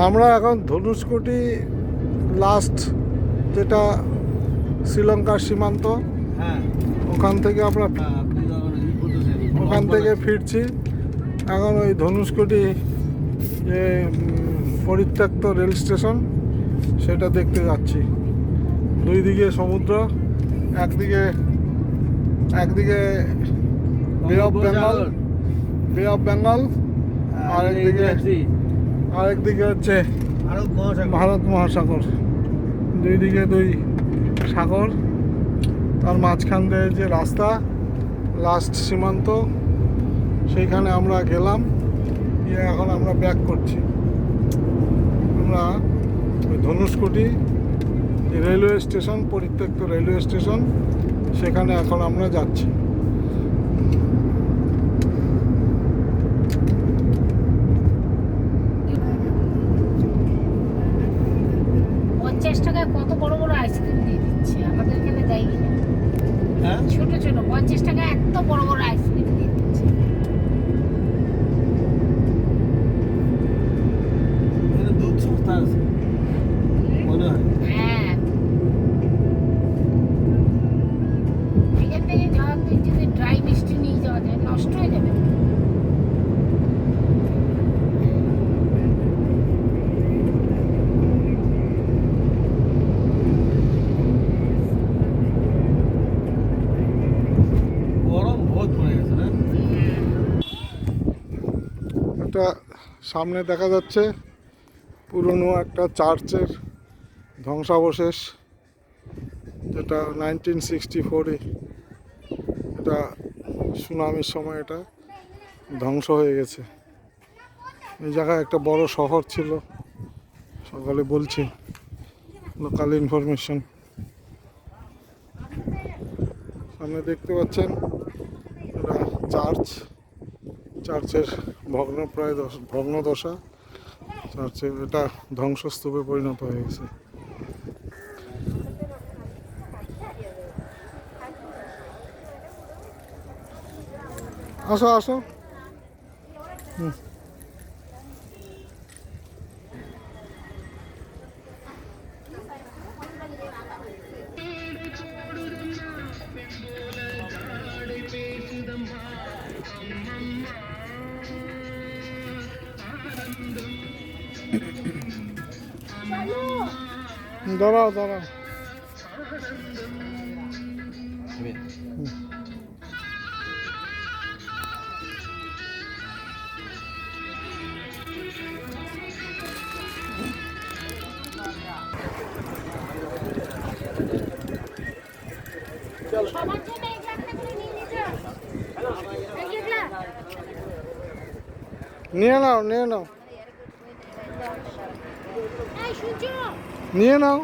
আমরা এখন ধনুষকোটি লাস্ট, যেটা শ্রীলঙ্কার সীমান্ত, ওখান থেকে আমরা ওখান থেকে ফিরছি। এখন ওই ধনুষকোটি যে পরিত্যক্ত রেল স্টেশন, সেটা দেখতে যাচ্ছি। দুই দিকে সমুদ্র, একদিকে বে অফ বেঙ্গল, আরেকদিকে হচ্ছে ভারত মহাসাগর। দুই দিকে দুই সাগর, তার মাঝখান দিয়ে যে রাস্তা, লাস্ট সীমান্ত, সেইখানে আমরা গেলাম। এখন আমরা ব্যাক করছি। আমরা ওই ধনুষকোটি যে রেলওয়ে স্টেশন, পরিত্যক্ত রেলওয়ে স্টেশন, সেখানে এখন আমরা যাচ্ছি। 50 টাকায় কত বড় বড় আইসক্রিম দিয়ে দিচ্ছে, আমাদের এখানে দেয় না। ছোট ছোট 50 টাকায় এত বড় বড় আইসক্রিম দিয়ে দিচ্ছে। দুধ সস্তা আছে মনে হয়। হ্যাঁ, এখান থেকে যাওয়ার যদি ড্রাই মিষ্টি নিয়ে যাওয়া যায়, নষ্ট হয়ে যাবে। এটা সামনে দেখা যাচ্ছে পুরনো একটা চার্চের ধ্বংসাবশেষ, যেটা 1964-এ এটা সুনামির সময় এটা ধ্বংস হয়ে গেছে। এই জায়গায় একটা বড় শহর ছিল, সকালে বলছি, লোকাল ইনফরমেশন। সামনে দেখতে পাচ্ছেন এটা চার্চের ভগ্নদশা। চার্চের এটা ধ্বংসস্তূপে পরিণত হয়ে গেছে। আসো আসো। দাঁড়াও দাঁড়াও। নিয়ে নাও নিয়ে নাও নিয়ে নাও।